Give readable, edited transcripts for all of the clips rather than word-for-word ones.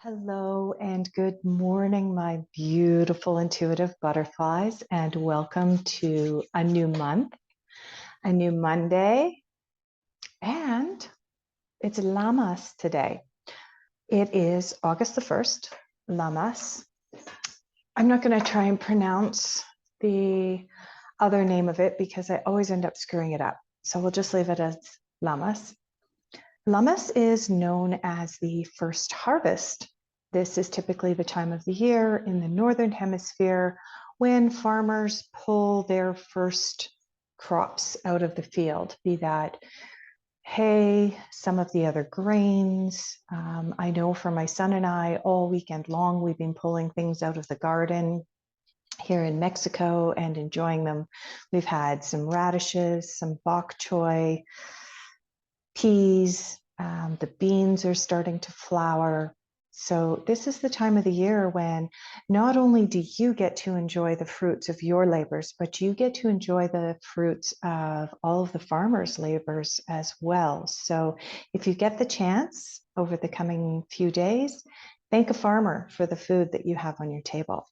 Hello and good morning, my beautiful intuitive butterflies, and welcome to a new month, a new Monday, and it's Lamas today. It is August the 1st, Lamas. I'm not going to try and pronounce the other name of it because I always end up screwing it up. So we'll just leave it as Lamas. Lamas is known as the first harvest. This is typically the time of the year in the Northern Hemisphere when farmers pull their first crops out of the field, be that hay, some of the other grains. I know for my son and I, all weekend long, we've been pulling things out of the garden here in Mexico and enjoying them. We've had some radishes, some bok choy, peas, the beans are starting to flower. So this is the time of the year when not only do you get to enjoy the fruits of your labors, but you get to enjoy the fruits of all of the farmers' labors as well. So if you get the chance over the coming few days, thank a farmer for the food that you have on your table.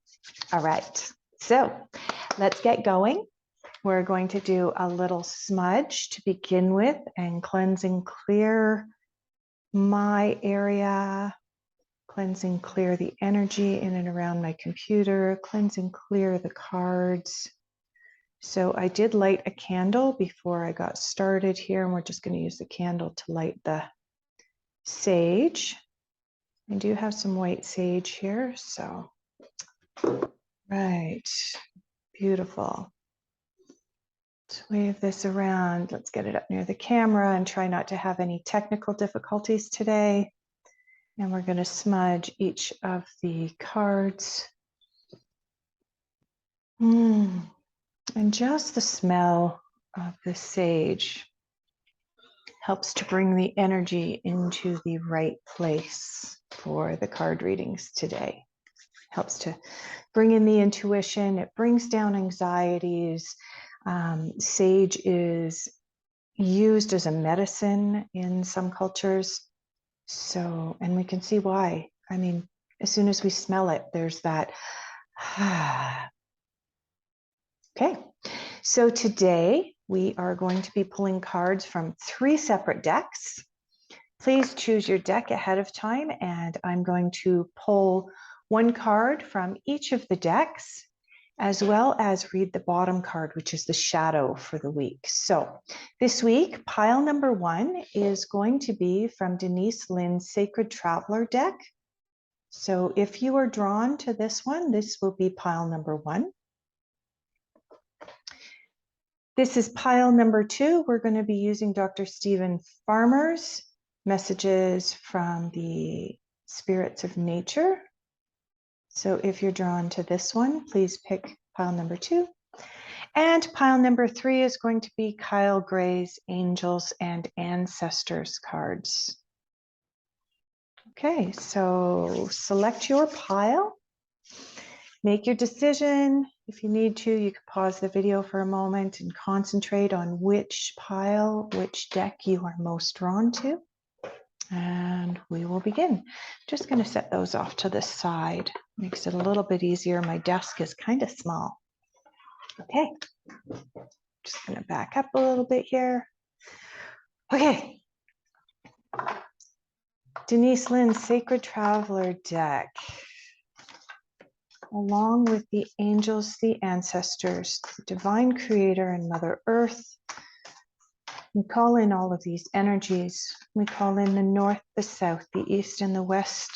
All right, so let's get going. We're going to do a little smudge to begin with and cleanse and clear my area, cleanse and clear the energy in and around my computer, cleanse and clear the cards. So I did light a candle before I got started here, and we're just going to use the candle to light the sage. I do have some white sage here, so right, beautiful. Let's wave this around. Let's get it up near the camera and try not to have any technical difficulties today. And we're going to smudge each of the cards. And just the smell of the sage helps to bring the energy into the right place for the card readings today. Helps to bring in the intuition. It brings down anxieties. Sage is used as a medicine in some cultures. So, and we can see why. I mean, as soon as we smell it, there's that. Okay, so today we are going to be pulling cards from 3 separate decks. Please choose your deck ahead of time, and I'm going to pull 1 card from each of the decks, as well as read the bottom card, which is the shadow for the week. So this week, pile number 1 is going to be from Denise Lynn's Sacred Traveler deck. So if you are drawn to this one, this will be pile number 1. This is pile number 2. We're going to be using Dr. Stephen Farmer's Messages from the Spirits of Nature. So if you're drawn to this one, please pick pile number 2. And pile number 3 is going to be Kyle Gray's Angels and Ancestors cards. Okay, so select your pile. Make your decision. If you need to, you can pause the video for a moment and concentrate on which pile, which deck you are most drawn to. And we will begin. Just going to set those off to the side. Makes it a little bit easier. My desk is kind of small. Okay, just going to back up a little bit here. Okay, Denise Lynn's Sacred Traveler deck. Along with the angels, the ancestors, the divine creator, and Mother Earth. We call in all of these energies. We call in the north, the south, the east, and the west.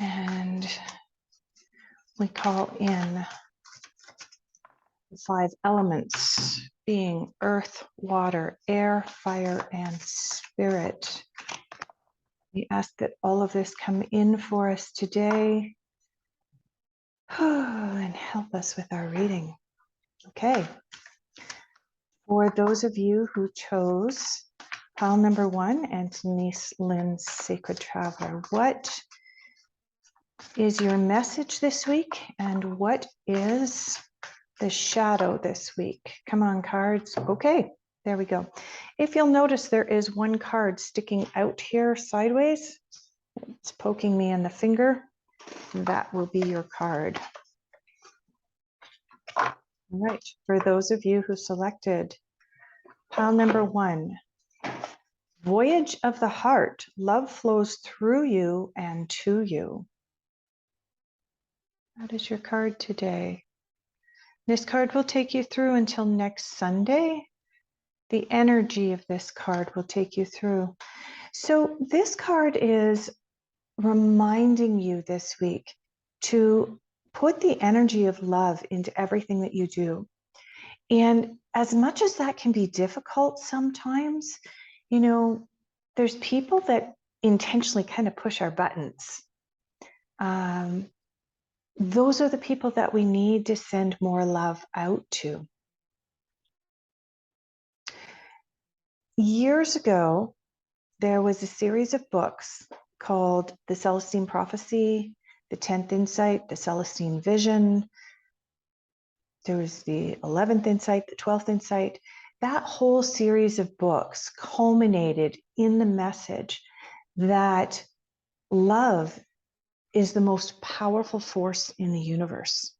And we call in the 5 elements, being earth, water, air, fire, and spirit. We ask that all of this come in for us today and help us with our reading. Okay. For those of you who chose pile number 1 and Denise Lynn's Sacred Traveler, what is your message this week and what is the shadow this week? Come on, cards. Okay, there we go. If you'll notice, there is 1 card sticking out here sideways. It's poking me in the finger. That will be your card. All right, for those of you who selected pile number 1, Voyage of the Heart, love flows through you and to you. That is your card today. This card will take you through until next Sunday. The energy of this card will take you through. So this card is reminding you this week to put the energy of love into everything that you do. And as much as that can be difficult sometimes, you know, there's people that intentionally kind of push our buttons. Those are the people that we need to send more love out to. Years ago, there was a series of books called The Celestine Prophecy, The 10th Insight, The Celestine Vision. There was the 11th Insight, the 12th Insight. That whole series of books culminated in the message that love is the most powerful force in the universe.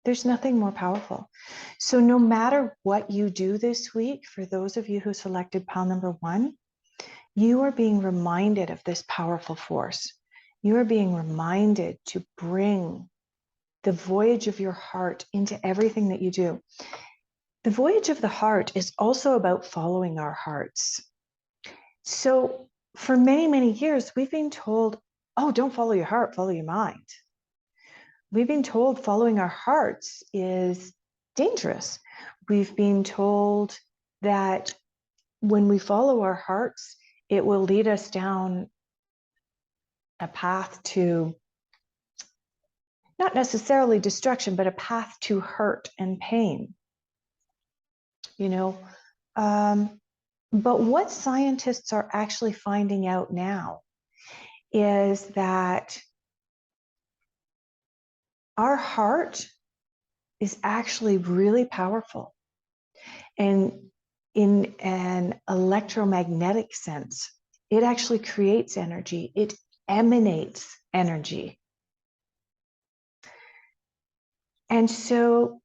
There's nothing more powerful. So no matter what you do this week, for those of you who selected pile number 1, you are being reminded of this powerful force. You are being reminded to bring the voyage of your heart into everything that you do. The voyage of the heart is also about following our hearts. So for many, many years, we've been told, oh, don't follow your heart, follow your mind. We've been told following our hearts is dangerous. We've been told that when we follow our hearts, it will lead us down a path to not necessarily destruction, but a path to hurt and pain. You know, but what scientists are actually finding out now is that our heart is actually really powerful. And in an electromagnetic sense, it actually creates energy. It emanates energy. And so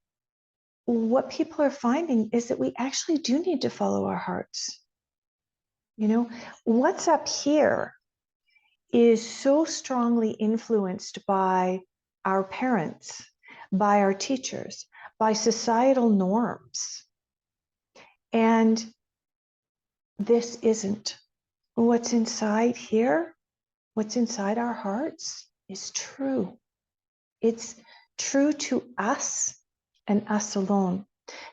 what people are finding is that we actually do need to follow our hearts. You know, what's up here is so strongly influenced by our parents, by our teachers, by societal norms. And this isn't. What's inside here, what's inside our hearts is true. It's true to us and us alone.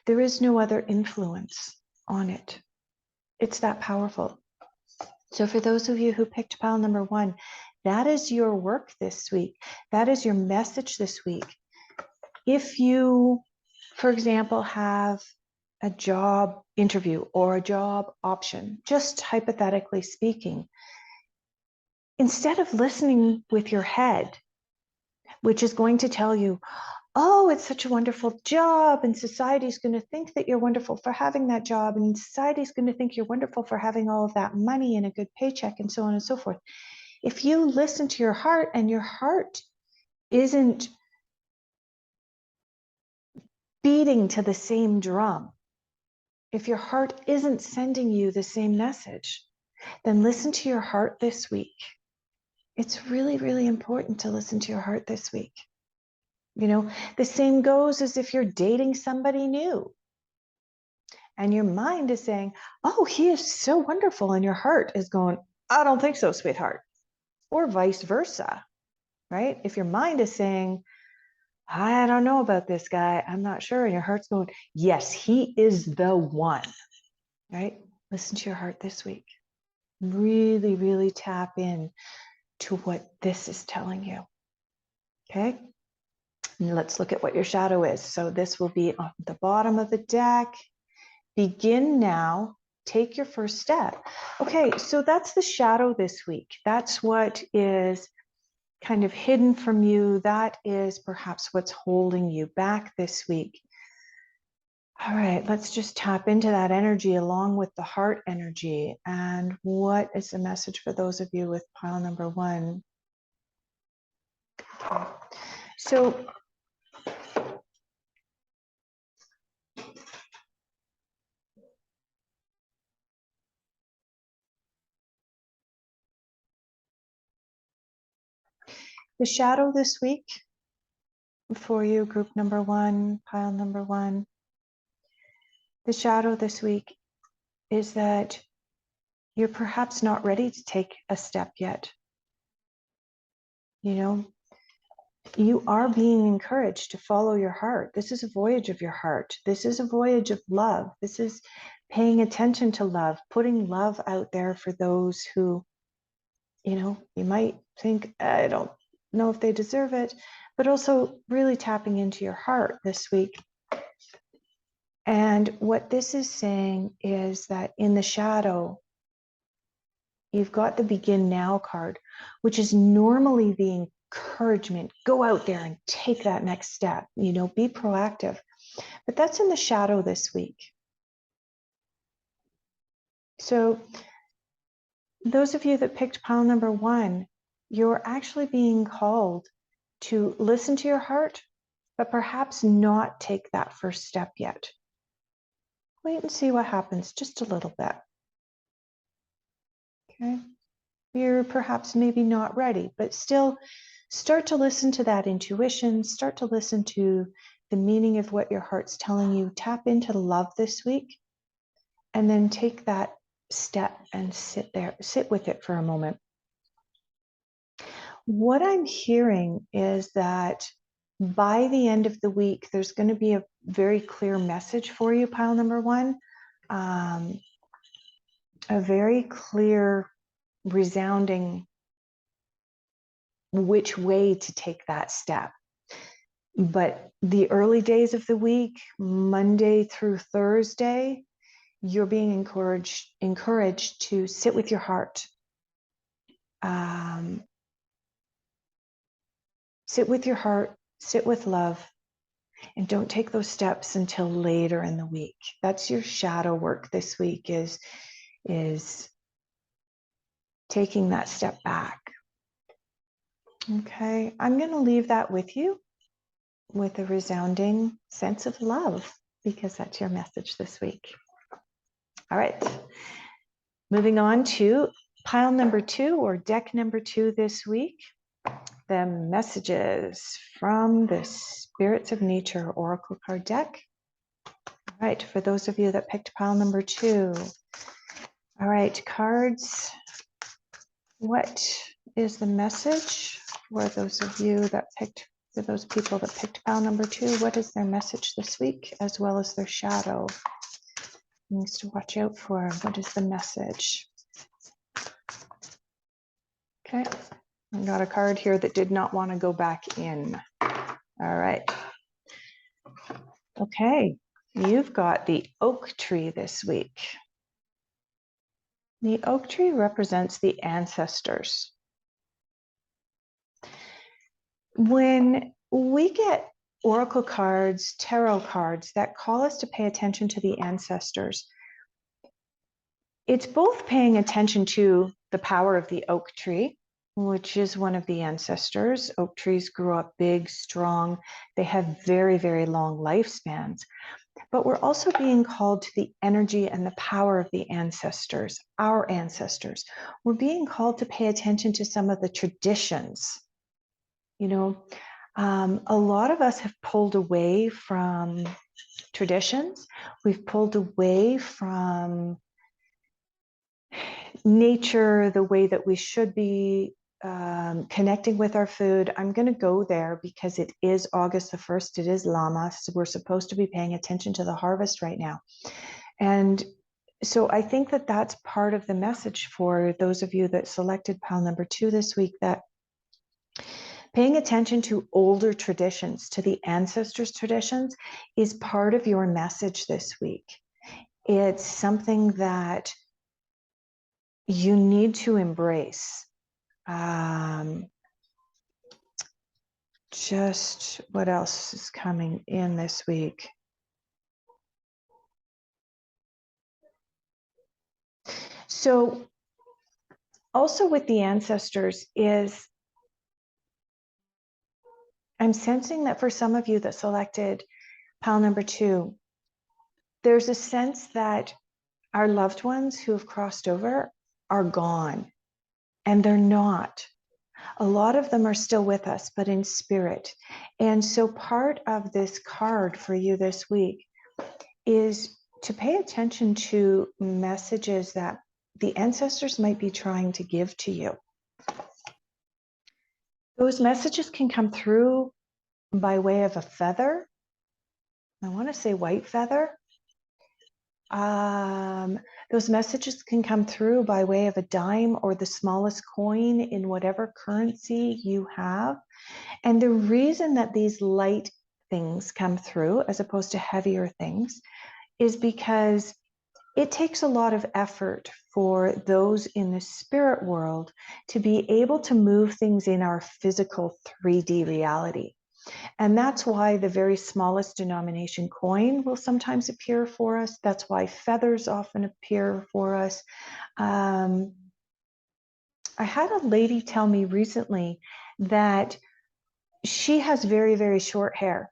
There is no other influence on it. It's that powerful. So for those of you who picked pile number 1, that is your work this week. That is your message this week. If you, for example, have a job interview or a job option, just hypothetically speaking, instead of listening with your head, which is going to tell you, oh, it's such a wonderful job, and society's going to think that you're wonderful for having that job, and society's going to think you're wonderful for having all of that money and a good paycheck, and so on and so forth. If you listen to your heart and your heart isn't beating to the same drum, if your heart isn't sending you the same message, then listen to your heart this week. It's really, really important to listen to your heart this week. You know, the same goes as if you're dating somebody new and your mind is saying, oh, he is so wonderful. And your heart is going, I don't think so, sweetheart. Or vice versa, right? If your mind is saying, I don't know about this guy, I'm not sure. And your heart's going, yes, he is the one, right? Listen to your heart this week. Really, really tap in to what this is telling you. Okay? And let's look at what your shadow is. So this will be on the bottom of the deck. Begin now. Take your first step. Okay, so that's the shadow this week. That's what is kind of hidden from you. That is perhaps what's holding you back this week. All right, let's just tap into that energy along with the heart energy. And what is the message for those of you with pile number 1? Okay. So the shadow this week for you, group number 1, pile number 1, the shadow this week is that you're perhaps not ready to take a step yet. You know, you are being encouraged to follow your heart. This is a voyage of your heart. This is a voyage of love. This is paying attention to love, putting love out there for those who, you might think, I don't know if they deserve it, but also really tapping into your heart this week. And what this is saying is that in the shadow, you've got the begin now card, which is normally the encouragement. Go out there and take that next step, be proactive. But that's in the shadow this week. So those of you that picked pile number 1, you're actually being called to listen to your heart, but perhaps not take that first step yet. Wait and see what happens just a little bit. Okay. You're perhaps maybe not ready, but still start to listen to that intuition, start to listen to the meaning of what your heart's telling you, tap into love this week, and then take that step and sit with it for a moment. What I'm hearing is that by the end of the week, there's going to be a very clear message for you, pile number 1, a very clear, resounding which way to take that step. But the early days of the week, Monday through Thursday, you're being encouraged to sit with your heart. Sit with your heart, sit with love, and don't take those steps until later in the week. That's your shadow work this week, is taking that step back. Okay, I'm going to leave that with you with a resounding sense of love, because that's your message this week. All right, moving on to pile number 2, or deck number 2 this week. The messages from the Spirits of Nature Oracle card deck. All right, for those of you that picked pile number 2. All right, cards, what is the message for those of you that picked, for those people that picked pile number 2? What is their message this week, as well as their shadow? Things to watch out for. What is the message? Okay, I got a card here that did not want to go back in. All right. Okay, you've got the oak tree this week. The oak tree represents the ancestors. When we get oracle cards, tarot cards that call us to pay attention to the ancestors, it's both paying attention to the power of the oak tree, which is one of the ancestors. Oak trees grew up big, strong. They have very, very long lifespans. But we're also being called to the energy and the power of the ancestors, our ancestors. We're being called to pay attention to some of the traditions. A lot of us have pulled away from traditions. We've pulled away from nature, the way that we should be connecting with our food. I'm going to go there because it is August the 1st. It is Lama. So we're supposed to be paying attention to the harvest right now. And so I think that that's part of the message for those of you that selected pile number 2 this week, that paying attention to older traditions, to the ancestors' traditions, is part of your message this week. It's something that you need to embrace. Just what else is coming in this week? So also with the ancestors is, I'm sensing that for some of you that selected pile number 2, there's a sense that our loved ones who have crossed over are gone, and they're not. A lot of them are still with us, but in spirit. And so part of this card for you this week is to pay attention to messages that the ancestors might be trying to give to you. Those messages can come through by way of a feather. I want to say white feather. Those messages can come through by way of a dime or the smallest coin in whatever currency you have. And the reason that these light things come through as opposed to heavier things is because it takes a lot of effort for those in the spirit world to be able to move things in our physical 3D reality. And that's why the very smallest denomination coin will sometimes appear for us. That's why feathers often appear for us. I had a lady tell me recently that she has very, very short hair.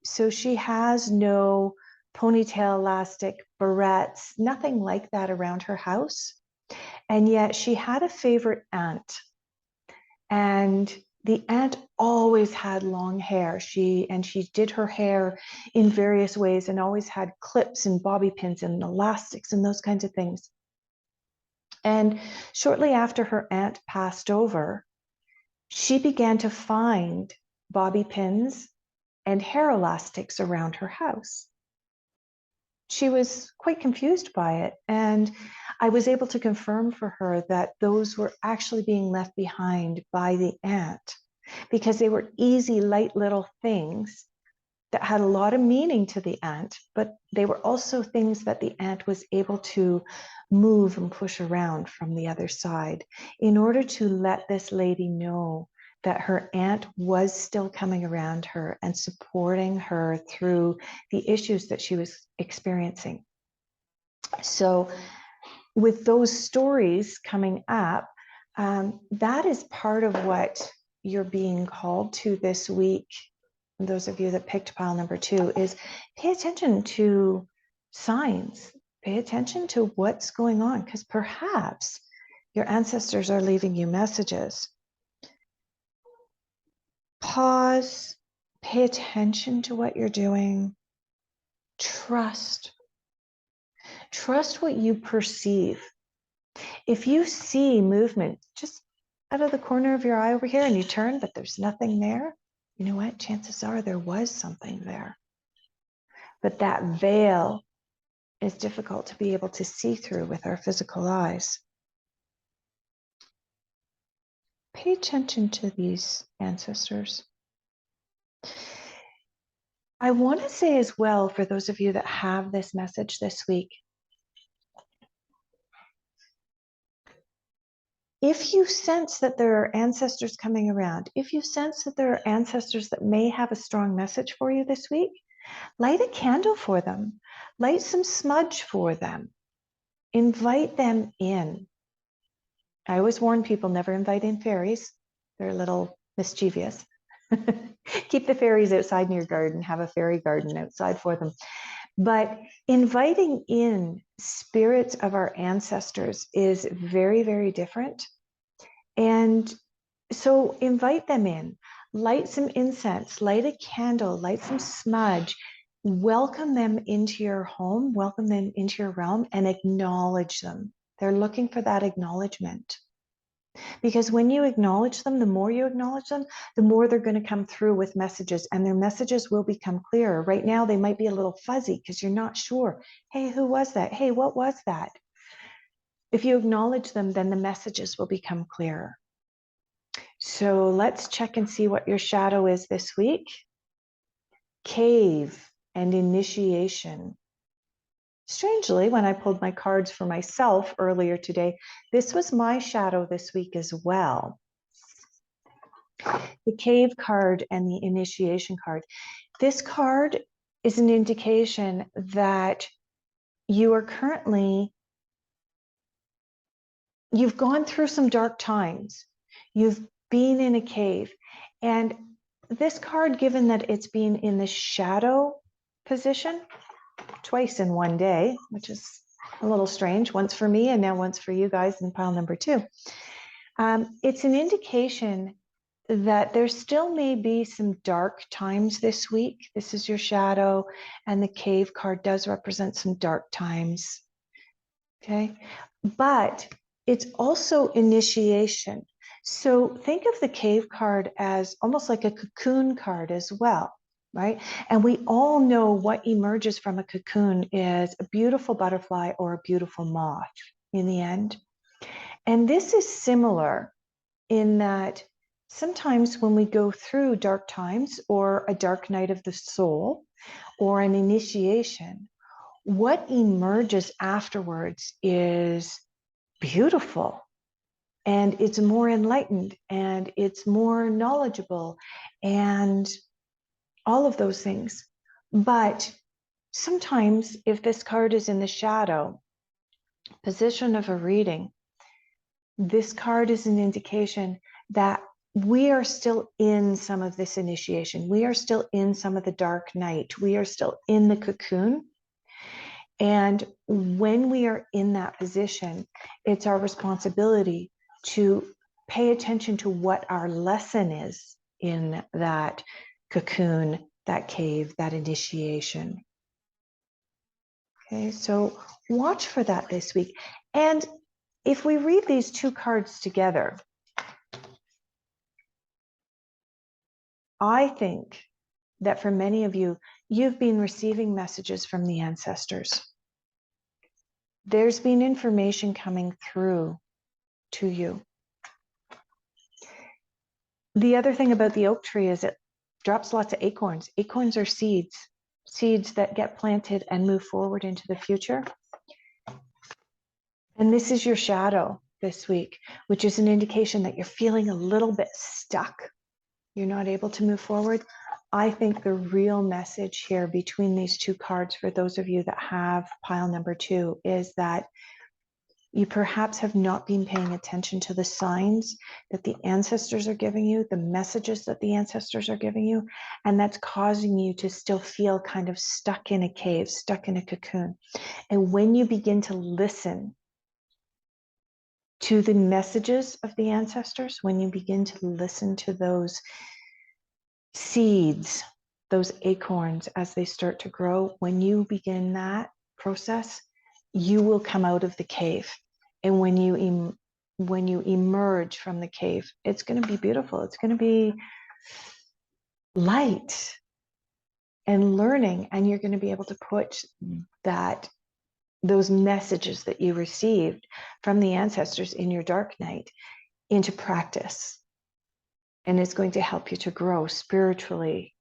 So she has no ponytail, elastic, barrettes, nothing like that around her house. And yet she had a favorite aunt. And the aunt always had long hair. She did her hair in various ways and always had clips and bobby pins and elastics and those kinds of things. And shortly after her aunt passed over, she began to find bobby pins and hair elastics around her house. She was quite confused by it, and I was able to confirm for her that those were actually being left behind by the aunt because they were easy, light little things that had a lot of meaning to the aunt, but they were also things that the aunt was able to move and push around from the other side in order to let this lady know that her aunt was still coming around her and supporting her through the issues that she was experiencing. So with those stories coming up, that is part of what you're being called to this week. And those of you that picked pile number 2 is pay attention to signs, pay attention to what's going on, because perhaps your ancestors are leaving you messages. Pause, pay attention to what you're doing. Trust what you perceive. If you see movement just out of the corner of your eye over here and you turn, but there's nothing there, you know what? Chances are there was something there. But that veil is difficult to be able to see through with our physical eyes. Pay attention to these ancestors. I want to say as well, for those of you that have this message this week, if you sense that there are ancestors coming around, if you sense that there are ancestors that may have a strong message for you this week, light a candle for them, light some smudge for them, invite them in. I always warn people, never invite in fairies. They're a little mischievous. Keep the fairies outside in your garden, have a fairy garden outside for them. But inviting in spirits of our ancestors is very, very different. And so invite them in, light some incense, light a candle, light some smudge, welcome them into your home, welcome them into your realm, and acknowledge them. They're looking for that acknowledgement. Because when you acknowledge them, the more you acknowledge them, the more they're going to come through with messages, and their messages will become clearer. Right now, they might be a little fuzzy because you're not sure. Hey, who was that? Hey, what was that? If you acknowledge them, then the messages will become clearer. So let's check and see what your shadow is this week. Cave and initiation. Strangely, when I pulled my cards for myself earlier today, this was my shadow this week as well. The cave card and the initiation card. This card is an indication that you are currently you've gone through some dark times. You've been in a cave. And this card, given that it's been in the shadow position twice in one day, which is a little strange, once for me and now once for you guys in pile number 2. It's an indication that there still may be some dark times this week. This is your shadow, and the cave card does represent some dark times. Okay, but it's also initiation. So think of the cave card as almost like a cocoon card as well, right? And we all know what emerges from a cocoon is a beautiful butterfly or a beautiful moth in the end. And this is similar in that sometimes when we go through dark times or a dark night of the soul or an initiation, what emerges afterwards is beautiful, and it's more enlightened, and it's more knowledgeable, and all of those things. But sometimes if this card is in the shadow position of a reading, this card is an indication that we are still in some of this initiation. We are still in some of the dark night. We are still in the cocoon. And when we are in that position, it's our responsibility to pay attention to what our lesson is in that cocoon, that cave, that initiation. Okay, so watch for that this week. And if we read these two cards together, I think that for many of you, you've been receiving messages from the ancestors. There's been information coming through to you. The other thing about the oak tree is it drops lots of acorns. Acorns are seeds, seeds that get planted and move forward into the future. And this is your shadow this week, which is an indication that you're feeling a little bit stuck. You're not able to move forward. I think the real message here between these two cards, for those of you that have pile number 2, is that you perhaps have not been paying attention to the signs that the ancestors are giving you, the messages that the ancestors are giving you, and that's causing you to still feel kind of stuck in a cave, stuck in a cocoon. And when you begin to listen to the messages of the ancestors, when you begin to listen to those seeds, those acorns as they start to grow, when you begin that process, you will come out of the cave. And when you emerge from the cave, it's going to be beautiful. It's going to be light and learning, and you're going to be able to put those messages that you received from the ancestors in your dark night into practice. And it's going to help you to grow spiritually.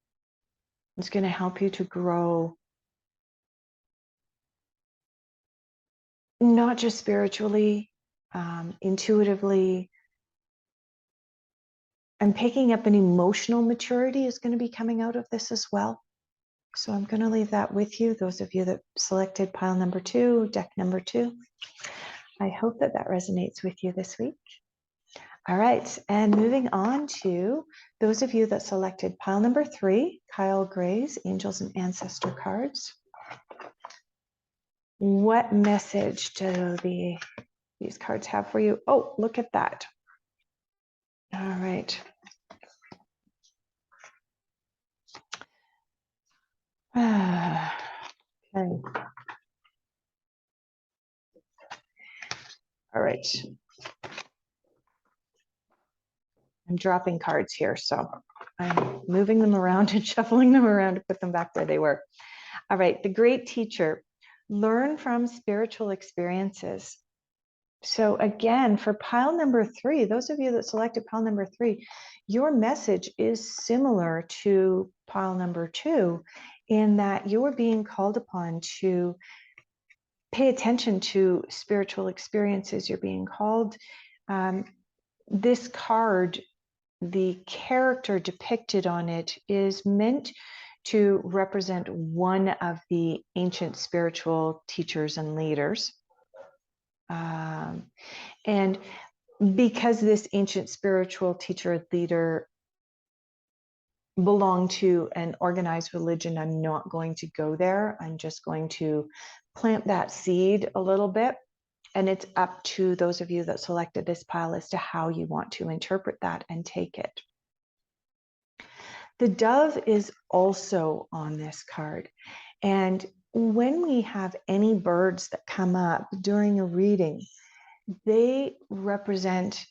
It's going to help you to grow not just spiritually, intuitively, and picking up an emotional maturity is going to be coming out of this as well. So I'm going to leave that with you, those of you that selected pile number 2, deck number 2. I hope that that resonates with you this week. All right, and moving on to those of you that selected pile number 3, Kyle Gray's Angels and Ancestor cards. What message do these cards have for you? Oh, look at that. All right. Okay. All right. I'm dropping cards here, so I'm moving them around and shuffling them around to put them back where they were. All right, the great teacher, learn from spiritual experiences. So again, for pile number 3, those of you that selected pile number 3, your message is similar to pile number 2 in that you're being called upon to pay attention to spiritual experiences. You're being called. This card, the character depicted on it is meant to represent one of the ancient spiritual teachers and leaders. And because this ancient spiritual teacher leader belonged to an organized religion, I'm not going to go there. I'm just going to plant that seed a little bit. And it's up to those of you that selected this pile as to how you want to interpret that and take it. The dove is also on this card. And when we have any birds that come up during a reading, they represent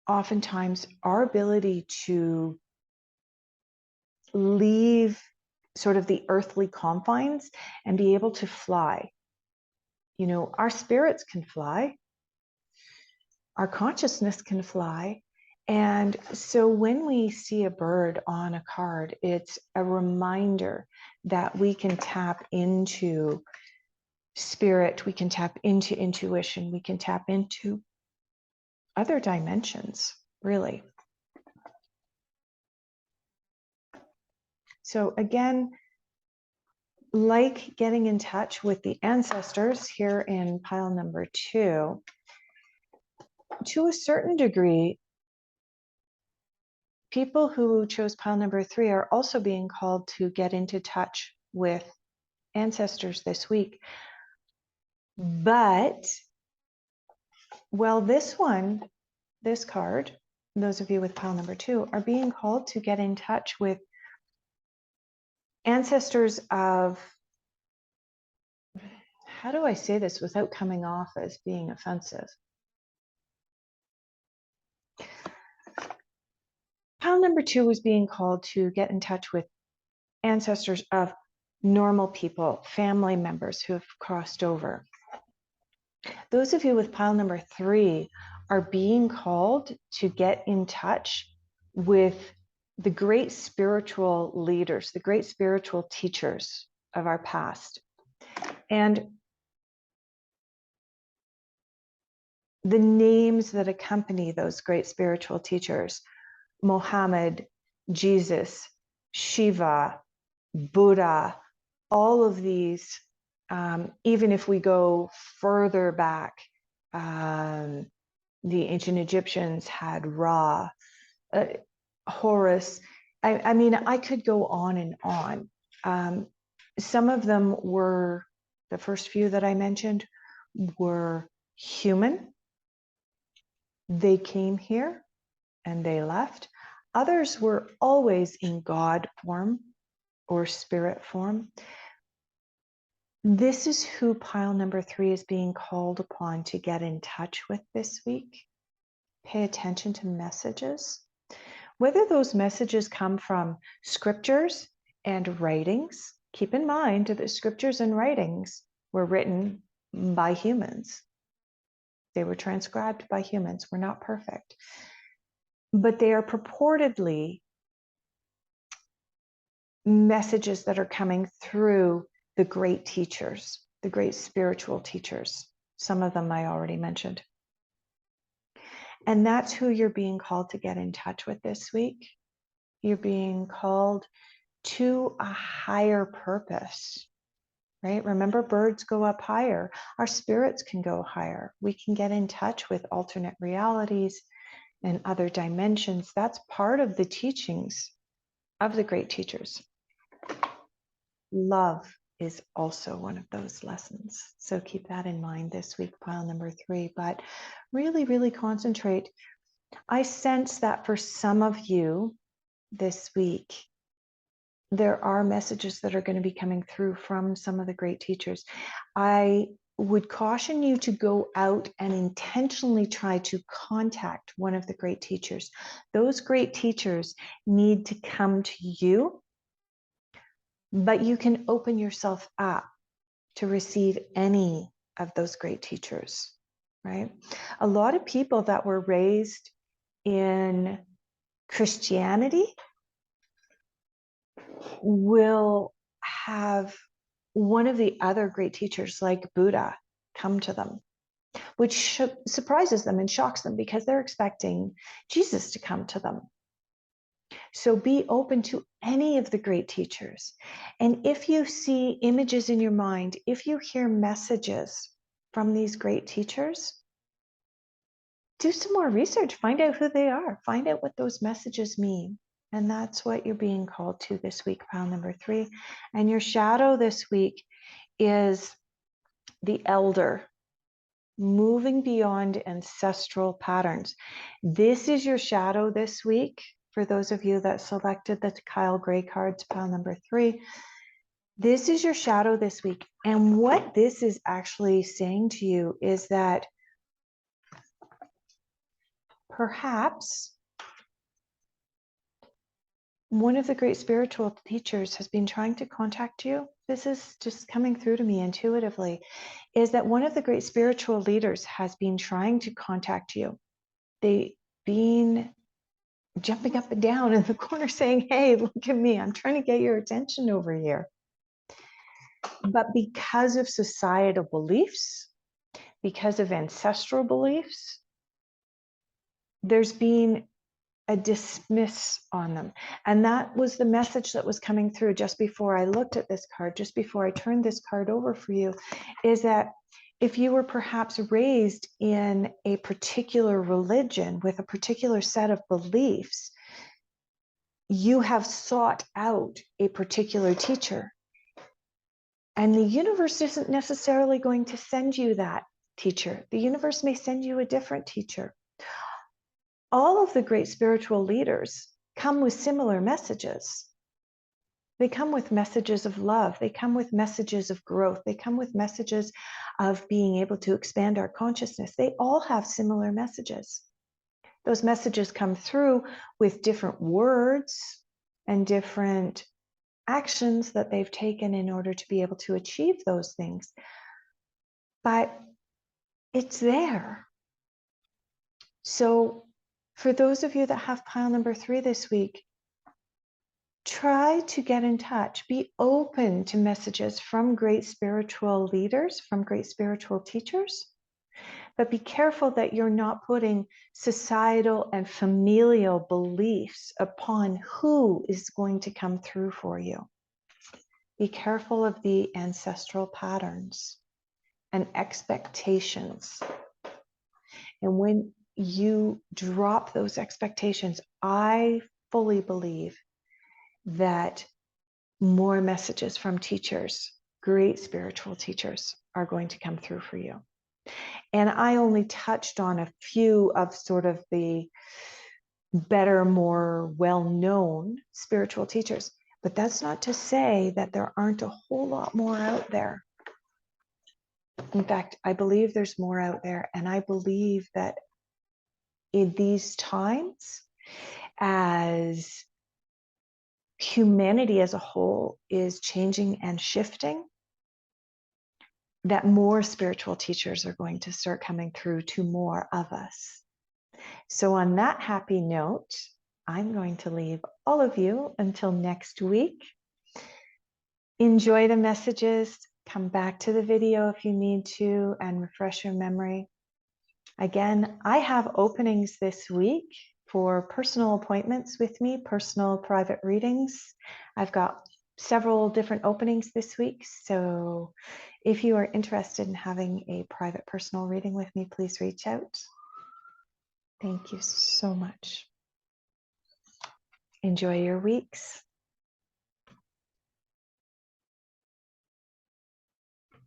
oftentimes our ability to leave sort of the earthly confines and be able to fly. You know, our spirits can fly, our consciousness can fly. And so when we see a bird on a card, it's a reminder that we can tap into spirit, we can tap into intuition, we can tap into other dimensions, really. So again, like getting in touch with the ancestors here in pile number 2, to a certain degree, people who chose pile number 3 are also being called to get into touch with ancestors this week. But, well, this card, those of you with pile number 2, are being called to get in touch with ancestors of, how do I say this without coming off as being offensive? Pile number 2 was being called to get in touch with ancestors of normal people, family members who have crossed over. Those of you with pile number 3 are being called to get in touch with the great spiritual leaders, the great spiritual teachers of our past. And the names that accompany those great spiritual teachers: Mohammed, Jesus, Shiva, Buddha, all of these, even if we go further back, the ancient Egyptians had Ra, Horus. I mean, I could go on and on. Some of them were, the first few that I mentioned, were human. They came here and they left. Others were always in God form or spirit form. This is who pile number 3 is being called upon to get in touch with this week. Pay attention to messages. Whether those messages come from scriptures and writings, keep in mind that scriptures and writings were written by humans. They were transcribed by humans. We're not perfect. But they are purportedly messages that are coming through the great teachers, the great spiritual teachers. Some of them I already mentioned. And that's who you're being called to get in touch with this week. You're being called to a higher purpose, right? Remember, birds go up higher. Our spirits can go higher. We can get in touch with alternate realities and other dimensions. That's part of the teachings of the great teachers. Love is also one of those lessons. So keep that in mind this week, pile number 3. But really, really concentrate. I sense that for some of you this week, there are messages that are going to be coming through from some of the great teachers. I would caution you to go out and intentionally try to contact one of the great teachers. Those great teachers need to come to you, but you can open yourself up to receive any of those great teachers, right? A lot of people that were raised in Christianity will have one of the other great teachers like Buddha come to them, which surprises them and shocks them because they're expecting Jesus to come to them. So be open to any of the great teachers. And if you see images in your mind, if you hear messages from these great teachers, do some more research, find out who they are, find out what those messages mean. And that's what you're being called to this week, pile number 3. And your shadow this week is the elder, moving beyond ancestral patterns. This is your shadow this week. For those of you that selected the Kyle Gray cards, pile number 3, this is your shadow this week. And what this is actually saying to you is that perhaps one of the great spiritual teachers has been trying to contact you. This is just coming through to me intuitively, is that one of the great spiritual leaders has been trying to contact you. They've been jumping up and down in the corner saying, hey, look at me, I'm trying to get your attention over here. But because of societal beliefs, because of ancestral beliefs, there's been a dismiss on them. And that was the message that was coming through just before I looked at this card, just before I turned this card over for you, is that if you were perhaps raised in a particular religion with a particular set of beliefs, you have sought out a particular teacher. And the universe isn't necessarily going to send you that teacher. The universe may send you a different teacher. All of the great spiritual leaders come with similar messages. They come with messages of love. They come with messages of growth. They come with messages of being able to expand our consciousness. They all have similar messages. Those messages come through with different words and different actions that they've taken in order to be able to achieve those things. But it's there. So for those of you that have pile number 3 this week, try to get in touch. Be open to messages from great spiritual leaders, from great spiritual teachers. But be careful that you're not putting societal and familial beliefs upon who is going to come through for you. Be careful of the ancestral patterns and expectations. And when you drop those expectations, I fully believe that more messages from teachers, great spiritual teachers, are going to come through for you. And I only touched on a few of sort of the better, more well-known spiritual teachers, but that's not to say that there aren't a whole lot more out there. In fact, I believe there's more out there, and I believe that in these times, as humanity as a whole is changing and shifting, that more spiritual teachers are going to start coming through to more of us. So on that happy note, I'm going to leave all of you until next week. Enjoy the messages. Come back to the video if you need to and refresh your memory. Again, I have openings this week for personal appointments with me, personal private readings. I've got several different openings this week. So if you are interested in having a private personal reading with me, please reach out. Thank you so much. Enjoy your weeks.